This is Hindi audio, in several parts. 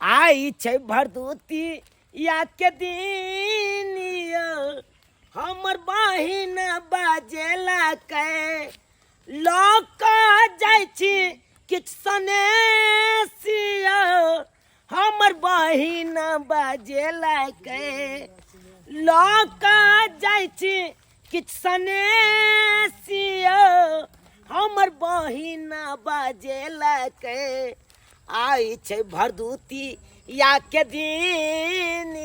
आई छै भरदुती या के दिन हमर बहिन बाजेला के लक जाइ छी किछ सनेसिया हमर बहिन बाजेला के लक जाइ छी किछ सनेसिया हमर बहिन बाजेला के आई छै भरदुती या के दिन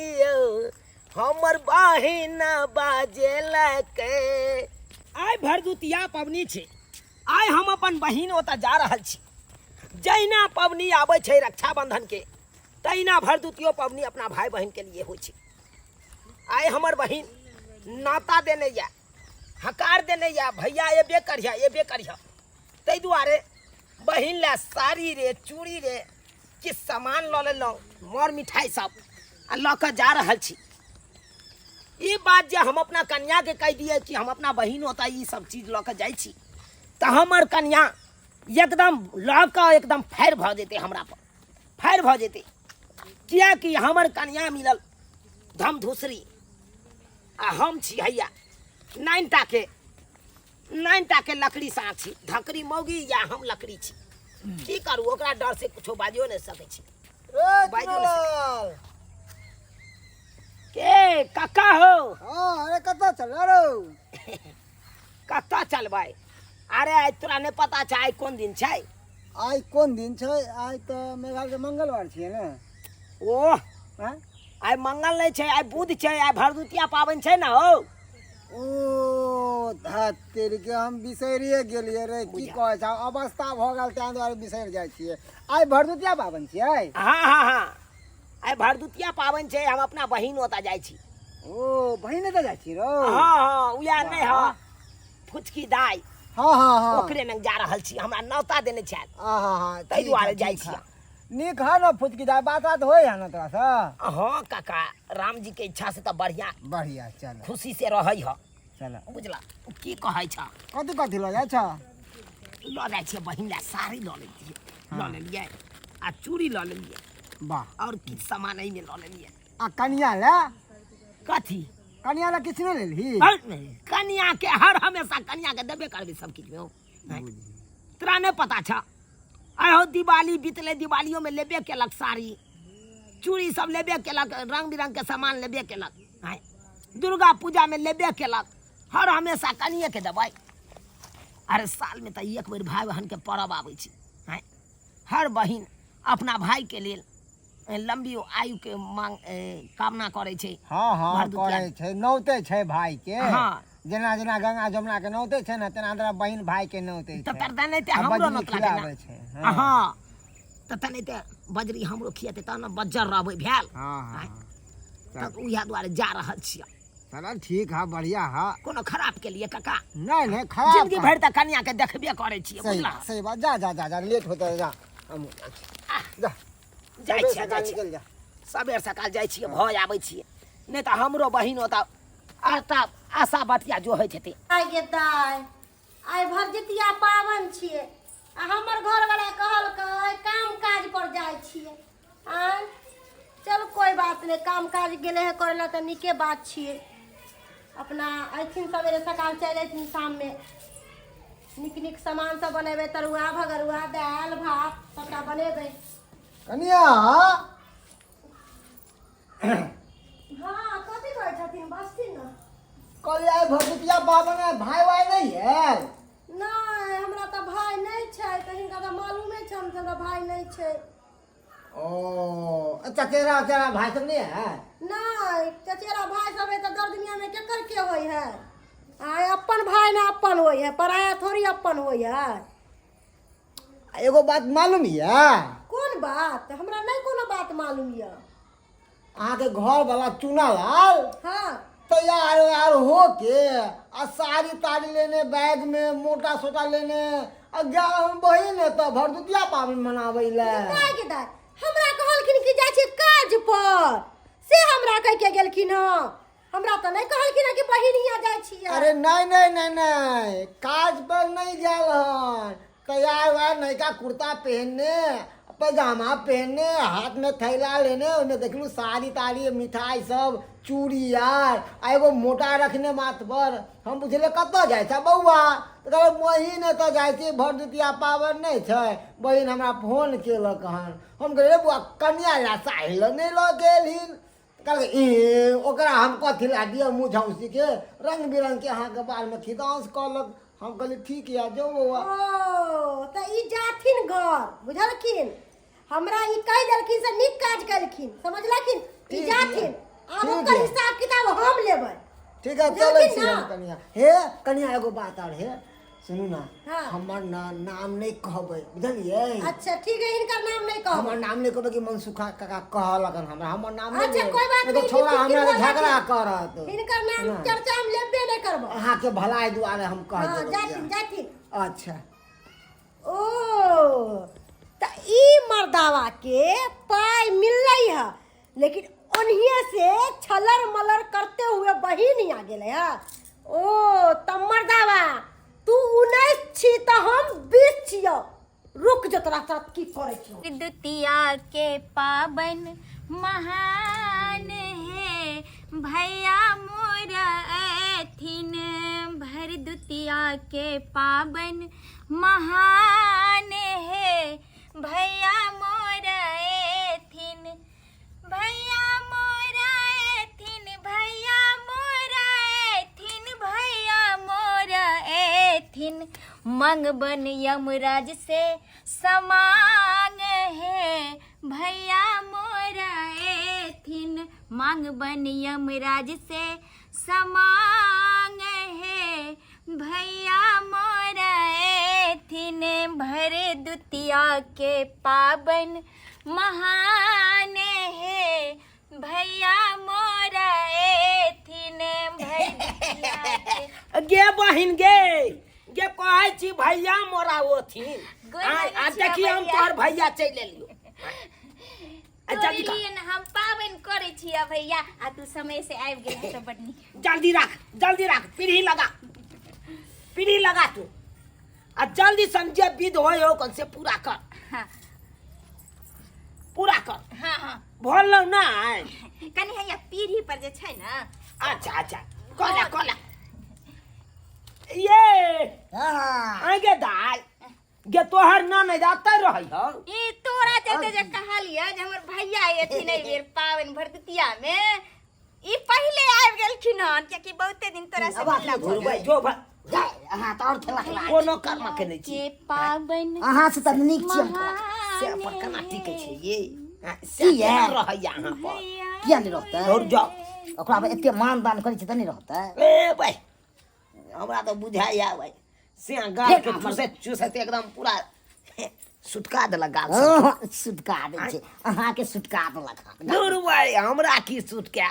हमर बहिन बाजेला के आइ भरदुतिया पबनी छै। आइ हम अपन बहिन ओतऽ जा रहल छी। जहिना पबनी आबै छै रक्षाबंधन के तहिना भरदुतियो पबनी अपना भाई बहन के लिए होइ छै। आइ हमर बहिन नाता देने या हकार देने या भैया एबे करिया ताहि दुआरे बहिन ला साड़ी रे चूड़ी रे किछु सामान लऽ लेलहुँ मर मिठाई सब आ लऽ कऽ जा रहल छी। ई बात जे हम अपना कन्या के कह दिए कि हम अपना बहिन होता ई सब चीज लऽ कऽ जाइ छी तऽ हमर कन्या एकदम लऽ कऽ एकदम फायर भऽ जेतै, हमरा पर फायर भऽ जेतै। किएकि हमर कन्या मिलल धमधुसरी आ हम छी हैया 9टा के लकड़ी साथ छी। धकरी मौगी या हम लकड़ी छी। की करू ओकरा डर से कुछो बाजियो नहीं सकै छी। बाजियो नहीं के काका हो। अरे कत्ता चल रो कत्ता चलबै। अरे आइ तोरा नहीं पता छै आइ कोन दिन छै? आइ कोन दिन छै? आइ तो मेघा के मंगलवार छियै ने। ओह आइ मंगल नहीं छै, आइ बुध छै, आइ भरदुतिया पाबनि छै ना हो। ओ धत तेरी के हम बिसरिए गेलिए रे। की कहै छ अवस्था भ गेल तै दुआरे बिसरि जाइ छियै। आइ भरदुतिया पाबनि छियै। हाँ आइ भरदुतिया पाबनि छै। हम अपना बहिन ओतऽ जाइ छी। ओ बहिन ओतऽ जाइ छी रो। हाँ उया नहीं ह फुचकी दाई। हाँ ओकरे लग जा रहल छी। हमरा नौता देने छै। हाँ ताहि दुआरे जाइ छी। नीक है ना फुचकी दाई बात होय है ना तोरा से। हाँ काका राम जी के इच्छा से तो बढ़िया चल खुशी से रहै ह। चल बुझला की कहै छ? कथी लऽ जाइ छ? लऽ जाइ छियै बहिन ला साड़ी लऽ लेलियै आ चूड़ी लऽ लेलियै। वाह और किछु सामान एहिमे लऽ लेलियै। आ कनिया ला कथी? कनिया ला किछु नहीं लेलही? कनिया के हर हमेशा कनिया के देबे करबे सब किछु में। तोरा नहीं पता छ? अहो दिवाली बीतले दिवालियों में लेबे केलक साड़ी चूड़ी सब लेबे केलक रंग बिरंग के सामान लेबे केलक। दुर्गा पूजा में लेबे केलक। हर हमेशा कनिए के देबै। अरे साल में तो एक बेर भाई बहन के पर्व आबै छै। हर बहिन अपना भाई के लेल लंबी आयु के मांग कामना करे छै। हाँ करे छै नौते छै भाई के। हाँ जेना गंगा जमुना के नौते छै ना तेना तेना बहिन भाई के नौते छै। त तरदा नहीं ते हमरो नौत लागे छै। हाँ त तने ते बजरी हमरो खियाते त न बज्जर रहबै भेल। हाँ त उहा द्वारे जा रहल छियै। चल ठीक है बढ़िया है। कोनो खराब के लिए काका नहीं खराब जिंदगी भर तक कन्या के देखबे करे छियै। बुझला सही बात। जा लेट होता है। जा हम जा जाइ छियै सबेर सकाल जाइ छियै भऽ आबै छियै। नहीं त हमरो बहिन ओतऽ आशा बटिया जो होइ छै। आइ गे दाय आइ भरदुतिया पाबनि छियै आ हमर घरवाला कहलकै काम काज पर जाइ छियै। चल कोई बात नहीं काम काज गेले है करे ला त नीके बात छियै। अपना अइथिन सवेरे सकाल चलि अइथिन शाम में नीक सामान सब बनेबै तरुआ भगरुआ दाल भात सबटा बनेबै। कनिया हाँ कथी कहै छथिन बसथिन न। कल आइ भरदुतिया पाबनि में भाई वाई नहीं है? नहीं हमरा तो भाई नहीं छै। हिनका तो मालूमे छै हमरा भाई नहीं छै। ओ चचेरा भाई सब नहीं है? नहीं चचेरा भाई सब है तो दर दुनिया में केकर के होई है। अपन भाई ना अपन होई है पराया थोड़ी अपन होई है। एगो बात मालूम है? कौन बात? हमरा नहीं कोनो बात मालूम है। अहाँ के घर वाला चुना लाल हाँ तैयार हो के आ साड़ी ताड़ी लेने बैग में मोटा सोटा लेने आ हम बहिन तो भरदुतिया पाबनि मनाबै ले। हमरा कहलखिन कि जाइ छी काज पर से हमरा कह के गेलखिन। हमरा तो नहीं कहलखिन कि बहिनिया जाइ छी। अरे नहीं काज पर नहीं गेल हन। तैयार नयका कुर्ता पहनने पैजामा पहनने, हाथ में थैला लेने, उन्हें देखलू साड़ी ताड़ी मिठाई सब चूड़ी यार आ एगो मोटा रखने माथ पर। हम पूछले कतऽ जाइ छ बौआ, तो कहलक बहिन एतऽ जाइ छी, भरदुतिया पाबनि नहीं छै, बहिन हमरा फोन केलक हन। हम कहलिए बौआ कन्या ला साड़ी ल नहीं ल गेलहिन। कहलक ए ओकरा हम कथी ला दिए, मुँह झौसी के रंग बिरंग के अहाँ के बाल में खिदांस कहलक। हम कहली ठीक है जो बौआ। ओ त ई जाथिन घर, बुझलखिन? हमरा ई कह देलखिन से नीक काज कलखिन, समझलखिन? ई ठीक जाथिन, है, अब ठीक ओकर है। हिसाब किताब हम लेबै। ठीक है चले बुझलखिन छी ना? हम कन्या। हे कन्या एगो बात और है, सुनू ना। हाँ। हमर नाम नहीं कहबै, बुझलिए? अच्छा ठीक है, इनका नाम नहीं कहब। हमर नाम नहीं कहबै कि मनसुखा काका कहलकन हमरा, हमर नाम नहीं। अच्छा, कोई बात नहीं तो नहीं, छोड़ा फिर हमरा फिर से झगड़ा बोला करत। इनका नाम हाँ। चर्चा हम लेबे नहीं करब। अहाँ के भलाई दुआरे हम कह हां देब। जाथिन जाथिन। अच्छा ओ त ई मर्दावा के पाई मिललै है, लेकिन ओनिए से छलर मलर करते हुए बहिन आ गेले है। ओ त मर्दावा तू 19 छी त हम 20 छियो, रुक जो तोरा साथ की करे छियो। दुतिया के पाबन महान है, भैया मोर एथिन। भर दुतिया के पाबन महान है, भैया मोर एथिन। भैया मोर एथिन, भैया मोर एथिन, भैया मोर एथिन। मंगबन यमराज से समांग है, भैया मोर एथिन। मंगबन यमराज से समांग है, भैया मोर एथिन। भरे दुतिया के पाबन महान है, भैया मोर एथिन। भर दुतिया के गे बहिन गे कहै छी भैया मोरा ओथिन। गोर आ लागै छी देखी हम भैया। तोहर भैया चलि एलियो। तोरी लिए न हम पाबनि करै छियै भैया, आ तू समय से आबि गेल तऽ बड नीक। जल्दी राख पीढ़ी लगा तू आ जल्दी संजय विध होय हो कन से पूरा कर। हाँ हाँ हाँ भोल ना कनी हैया पीढ़ी पर जे छै न। अच्छा कहला ये हाँ आगे दाई गे तोहर ना नहीं जाते रही हो। ई तोरा चलते जे कहलियै जे हमर भैया एथिन एहि बेर पाबनि भरदुतिया में, ई पहिले आबि गेलखिन हन, कियाकि बहुते दिन तोरा से मिलला भऽ भाई गेल। जो भाई अहाँ तो और खेला कोनो कर्म केने छी के पाबनि अहाँ से त नीक छी हम। से पर केना टिकै छै ये की ये? रह यहाँ पर किया नहीं रहता? और जाओ ओकरा में एते मान दान करै छै त नहीं रहता? ए भाई हमरा तो बुझाइया भाई से गाल के चूसे एकदम पूरा सुटका देलक गाल से। सुटका दै छै, अहाँ के सुटका देलक। दूर भाई हमरा की सुटका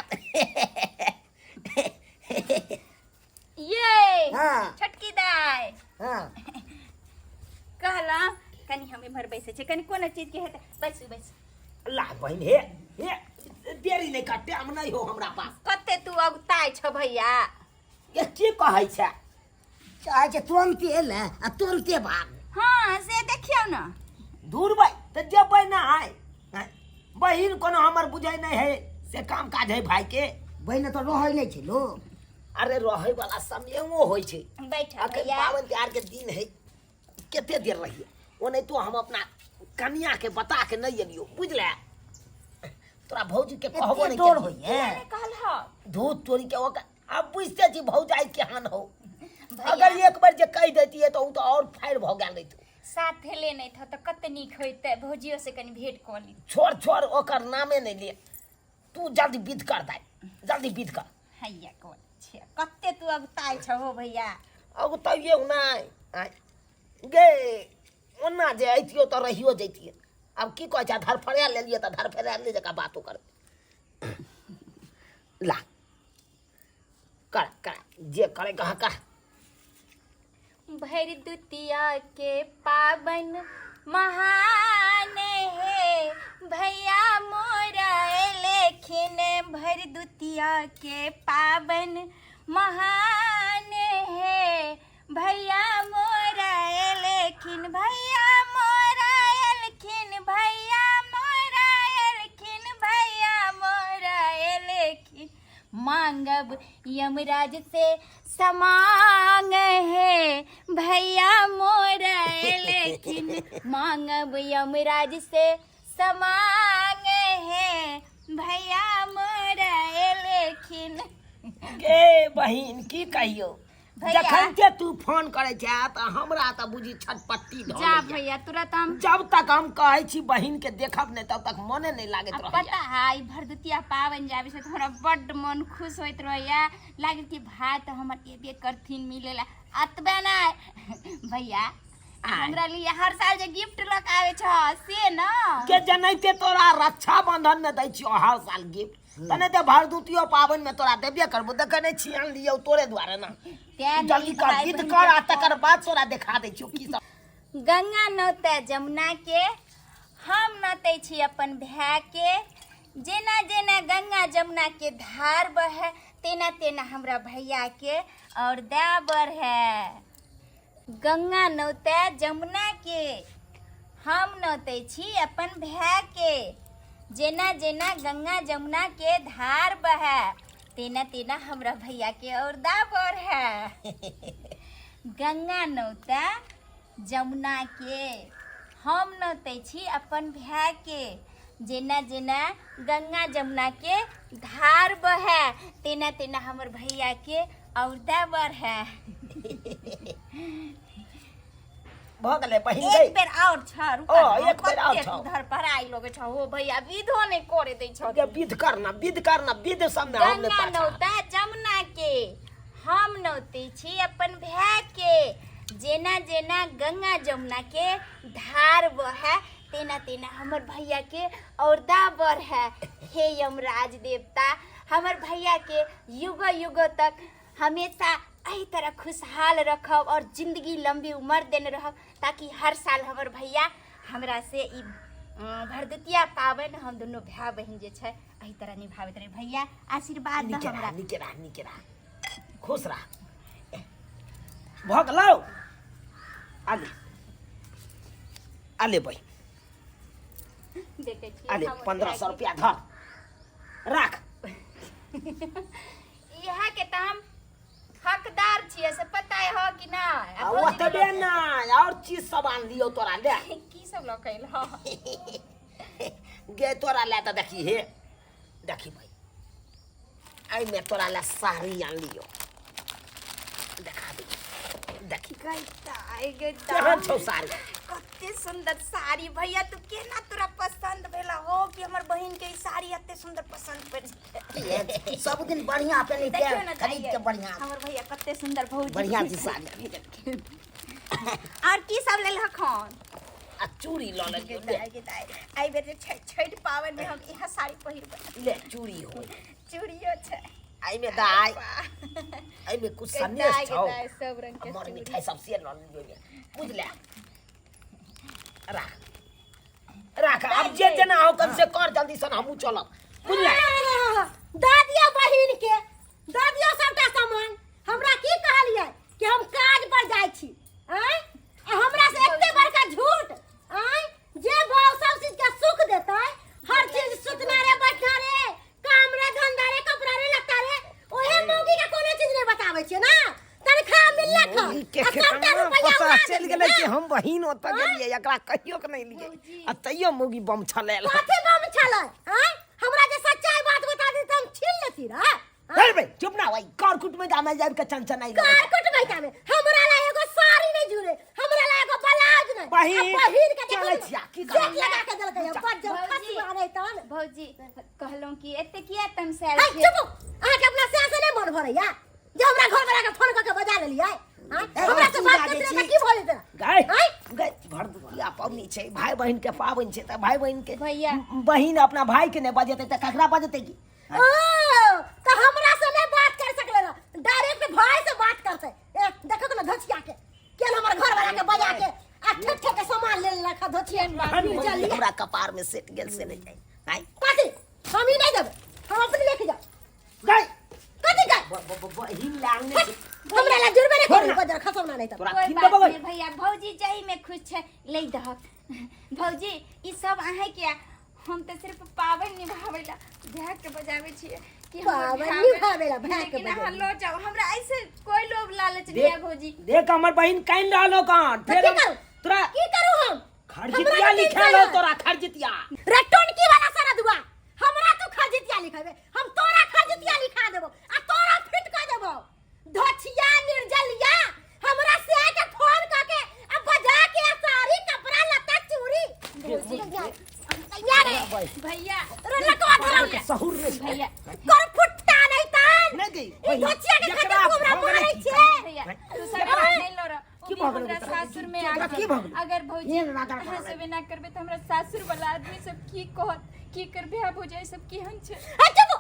ये हाँ। छोटकी दाई हाँ कहला कनी हम इम्हर बैसे छै, कनी कोनो चीज के हेतै बैसू। ला बहन हे देरी नहीं कर, टाइम नहीं हो हमरा पास। कते तू अगताइ छ भैया। ये की कहै छै? चाहे छै तुरंते एले आ तुरंते भाग। हाँ से देखियौ न। दूर भाई तो जेबै ना है बहिन कोनो हमर बुझै नहीं है से काम काज है भाई के। बहिने तो रहै नहीं छै लोग। अरे रहे वाला समय वो होइ छै। बैठ अखन भैया। पावन त्योहार के दिन है, केते देर रहिए ओ नहीं तो हम अपना कन्या के बता के नहीं एलियो बुझले। तोरा भौजी के कहबो नहीं डोर केलियो। होइए। ने कहलह धूत चोरी के ओकर अब बुझते छी भौजाई केहन हो। भैया। अगर एक बार जे कह देती तो उ तो और फायर भ गेल रहित। साथे लेने था तो कते नीक होइते, भौजियो से कनी भेंट क ली। छोड़ ओकर नामे नहीं ले, तू जल्दी विध कर दे, जल्दी विध कर। हैया कोन छै कते तू अगताइ छ हो भैया। अब तो ये नहीं गे ओना जे अइतियो तो रहियो जैतिए। अब की कह धर फरिया ले लिए तो धर फरिया ले जका बातो कर। ला कर जे करे कहा कर। भर दुतिया के पाबन महान है, भैया मोरा लेखिन। भर दुतिया के पाबन महान है, भैया मोरा लेखिन। भैया मोरा लेखिन, भैया मांगब यमराज से समांग है भैया मोर लेकिन मांगब यमराज से समांग है भैया मोर लेकिन। गे बहिन की कहियो भैया। जखन के तू फोन करे छै त हमरा त बुझी छटपट्टी धो जा लैया। भैया तुरंत हम जब तक हम कहै छी बहिन के देखब नहीं तब तक मने नहीं लागत अब रहैया। पता है ई भरदुतिया पावन जावे से हमरा बड्ड मन खुश होइत रहैया लागे कि भाई तो हमर एबे करथिन मिलेला अतबे ना भैया हमरा लिए हर साल जे गिफ्ट लक आवे छ से ना के जनैते तोरा रक्षा बंधन में दै छियो हर साल गिफ्ट तने ते भरदुतियो पावन में तोरा देबे करबो देखे नहीं छी आन लियो तोरे द्वारा ना। जल्दी कर विध कर आ तकर बाद तोरा दिखा दै छियो की सब। गंगा नौते जमुना के हम नौते छी अपन भाई के जेना जेना गंगा जमुना के धार बहे तेना तेना हमरा भैया के और दाबर है। गंगा नौते जमुना के हम नौते छी अपन भाई के जेना जेना गंगा जमुना के धार बहे तेना तेना हमरा भैया के और दाबर है। गंगा नौते जमुना के हम नौते छी अपन भाई के जेना जेना गंगा जमुना के धार बहे तेना तेना हमर भैया के और दाबर है। भ गेलै बहिन एक गई बेर और छ रुका ओ, ना, एक बेर और कतेक छ। उधर पढ़ाई लोगे छ हो भैया विधो नहीं करे दै छ। के विध करना विध सब में हमने गंगा पाछा। नौता जमुना के हम नौते छी अपन भाई के जेना जेना गंगा जमुना के धार बहे तेना तेना हमर भैया के और दाबर है। हे यमराज देवता हमर भैया के युग युग तक हमेशा एही तरह खुशहाल रखब और जिंदगी लंबी उम्र देने रहब ताकि हर साल हमर भैया हमरा से ई भरदुतिया पावन हम दोनों भाई बहन जे छै एही तरह निभावत रहे। भैया आशीर्वाद दो हमरा। निके रह खुश रह। भ गेलौ आले भाई देखे छी आले हमर 1500 भाई रुपया धर राख। के। इहा के त हम हकदार छियै से पता है हो कि ना ओतबे ना और चीज सब आन लियो तोरा ले। की सब लकैल हो गे तोरा ले त देखी हे देखी भाई आई में तोरा ले साड़ी आन लियो देखा दे देखी केहन छौ साड़ी। कते सुंदर साड़ी भैया तू केना तोरा पसंद भेला हो कि हमर बहिन के ई साड़ी एते सुंदर पसंद पड़ सब दिन बढ़िया पहने देखियो ना के खरीद के बढ़िया हमर भैया कते सुंदर भौजी बढ़िया सी साड़ी और की सब लेल हखन आ चूड़ी ल ले आई बेर छठ पावन में हम इहा साड़ी पहिरब ले चूड़ी हो चूड़ियो छै आई में दाई आई में कुछ संदेश छौ सब रंग के हमर मिठाई सब से ल लियो बुझ ले राख अब जे जना हो कम से कर जल्दी सन हमहू चलब बुझ ले। दादिया बहिन के दादिया सबटा सामान हमरा की कहलियै कि हम काज पर जाइ छी आय हमरा से एते बड़का झूठ आय जे भाव सब चीज के सुख देतै हर चीज सुतना रे बैठना रे काम रे धंधा रे कपड़ा रे लत्ता रे ओहे मौगी के कोनो चीज नहीं बताबै छै ना तनखा मिलले खा के पता चल गेलै कि हम बहिन ओत गेलियै एकरा कहियो के नहीं लिए आ तइयो मोगी बम छलेल कथि बम छलै आय हमरा जे सच्चाई बात बता दी त हम छीन लेती रे अरे बे चुप ना भाई कारकुट में जामे जाब के चंचन आई कारकुट बैठा में हमरा ला एगो साड़ी नहीं जुरे हमरा ला एगो ब्लाउज नहीं बहिन के चलै छिया की देख कर लगा के देलकै हम पर जब खसी आनै तन भौजी कहलौं कि एते किया तमसाएल हाय चुप अहाँ के अपना से नहीं मन भरैया जे हमरा घर वाला के फोन करके बजा लेलियै हमरा से बात करते त की भऽ जेतै गाय गाय भरदुतिया पावनी छै भाई बहन के पावन छै त भाई बहन के भैया बहिन अपना भाई के नहीं बजेतै त ककरा बजेतै की ओ त हमरा से नहीं बात कर सकले ना डायरेक्ट भाई से बात करते देखो तो ना धचिया के केन हमर घर वाला के बजा के आ ठठ के सामान ले रखा धचिया में चली हमरा कपार में सेट गेल से नहीं जाए हाय कथी हम ही नहीं देबे हम अपने लेके जा गाय कथी का बहिन लांगने हमरा ला जुर्मे नहीं करी बजा खसम ना नहीं तब तोरा कोई किन बात देबो नहीं भैया भौजी जाई में खुश छै ले दहक भौजी ई सब अहे के हम तो सिर्फ पावन निभावेला भैया के बजावे छिए कि पावन निभावेला भैया के लेकिन बजावे। अहाँ लो जाओ हमरा ऐसे कोई लोभ लालच नहीं है भौजी। देख हमर बहिन काइन रहलो कान तो फिर की करूं? तोरा की करूं हम? खरजितिया हमरा लिखा नहीं लो खाना। तोरा खरजितिया रे टोनकी वाला सारा दुआ हमरा तू खरजितिया लिखाबे, हम तोरा खरजितिया लिखा देबो आ तोरा फिट कर देबो। धोछिया निर्जलिया हमरा से के फोन करके अब बजा के सारी कपड़ा लत्ता चूड़ी तैयार है भैया रे लकवा धरम सहूर रे भैया कर फुट्टा नहीं तान नहीं गई ई धोछिया के एकरा खातिर हमरा भगले मारै की छे। भैया तू सब बात नहीं लो की की भगले हमरा तोरा? सासुर में तोरा की आके भगले? अगर भौजी ये राधा अहाँ सब ना करबे त हमरा सासुर वाला आदमी सब की कहत की करबे आ भौजी सब केहन छे। आ चुप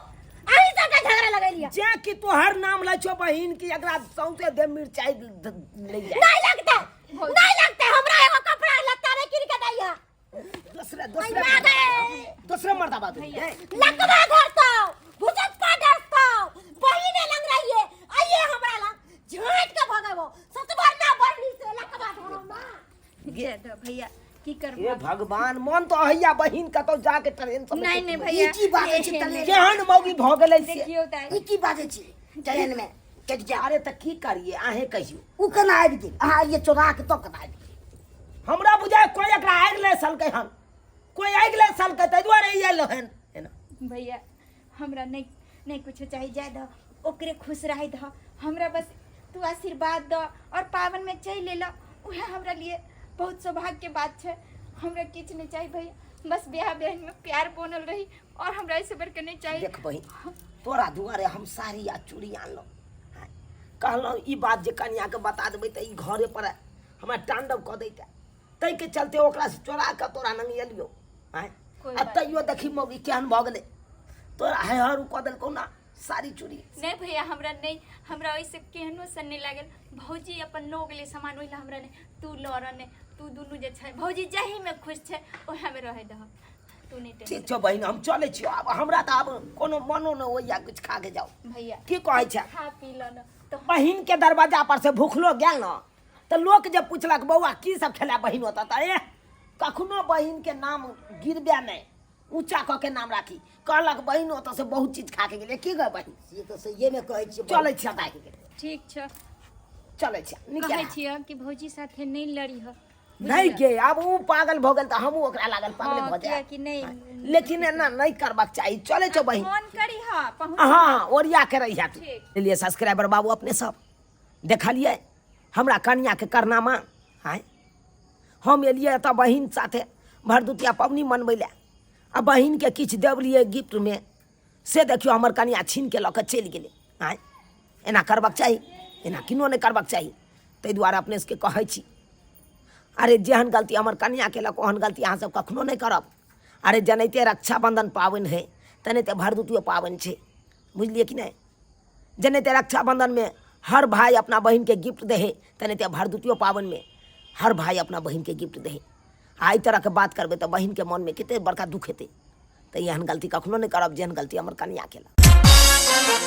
आही सब का झगड़ा लगैलिया जे कि तोहर नाम लै छो बहिन की एकरा सौंसे दे मिर्चाई ले जा नहीं लगता हमरा एगो कपड़ा लत्ता नहीं किन के दैया दूसरे मर्दाबा दे लकवा घर तो भुजत पाडर तो बहिने लग रही है आइए हमरा लग झाट के भगावो सतबार ना बरनी से लकवा धरो ना दे दो भैया की हे करबो। भगवान मन तो हैया बहिन का तो जाके ट्रेन सब नहीं नहीं भैया की बात छै तले केहन मौगी भ गेलै से देखियो ताई ई की बाजे छी ट्रेन में कट जा अरे त की करिए आहे कहियो उ कना आबि गेल अहाँ ये चोरा के तो कना आबि गेल हमरा बुझाय कोई एकरा आगि ले सलकै हन कोई आगि ले सलकै तै दुआरे ई आइलो हन है ना भैया हमरा नहीं नहीं कुछ चाहिए जाय दो ओकरे खुश रह दो हमरा बस तू आशीर्वाद दो और पावन में चल ले लो उहे हमरा लिए बहुत सौभाग्य के बात है। हमरा किछ नहीं चाहिए भैया बस ब्याह बहन में प्यार बनल रही और हमरा ऐसे बढ़ के नहीं चाहिए। देख बहिन तोरा दुआरे हम साड़ी आ चूड़ी आनलो कहलो ई बात जे कन्या के बता देबै त ई घरे पर हमरा तांडव क दैता तै के चलते ओकरा से चोरा के तोरा नंग एलियो हैं कोई आ बात तैयो देखी मौगी केहन भ गेलै तोरा है हर क देलकौ ना साड़ी चूड़ी नहीं भैया हमरा नहीं हमरा ऐसे केहनो सन नहीं लागल भौजी अपन लो गेले सामान ओइला हमरा नहीं तू लड़ ने तू दुनु जे छै भौजी जाही में खुश छै ओहे में रह दह तू नहीं ठीक टेंशन छौ बहिन हम चलै छियो आब हमरा त आब कोनो मनो न होइया कुछ खा के जाओ भैया की कहै छै खा पी लो न तो बहिन के दरवाजा पर से भूखलो गेल न त लोक जे पूछलक बौआ की सब खेला बहिन होता त ए कखनो बहिन के नाम गिरबे नहीं ऊंचा क के नाम राखी कहलक बहिन ओत से बहुत चीज खा के गेले की गए बहिन ये तो सही में कहै छी चलै छियै ताकि ठीक छ चलै छियै कहै निकल छियै कि भौजी साथे नहीं लड़ी ह नहीं गे अब ऊ पागल भ गेल त हमहू ओकरा लागल पागल हाँ, भ किया जाए कि नहीं लेकिन एना नहीं करबाक चाहिए चले छो बहिन फोन करी ह पहुंच हाँ ओरिया के रहिया तू ठीक। लिए सब्सक्राइबर बाबू अपने सब देखलिए हमरा कन्या के करनामा है हम एलिए त बहिन साथे भरदुतिया पबनी मनबै ले आ बहिन के किछ देवलिए गिफ्ट में से देखियो हमर कन्या छीन के लऽ के चलि गेलै आय एना करबाक चाही एना किनो नहि करबाक चाही ताहि दुआरे अपने सबके कहै छी अरे जेहन गलती हमर कन्या केलक ओहन गलती अहाँ सब कखनो नहि करब अरे जनाइते रक्षाबंधन पाबनि है तेनाहिते भरदुतियो पाबनि छै बुझलिए कि नहीं जनाइते रक्षाबंधन में हर भाई अपना बहन के गिफ्ट दे है तेनाहिते भरदुतियो पाबनि में हर भाई अपना बहन के गिफ्ट दे है आ एहि तरह के बात करबै तऽ बहन के मन में कते बड़का दुख हेतै तऽ एहन गलती कखनो नहि करब जेहन गलती हमर कन्या केलक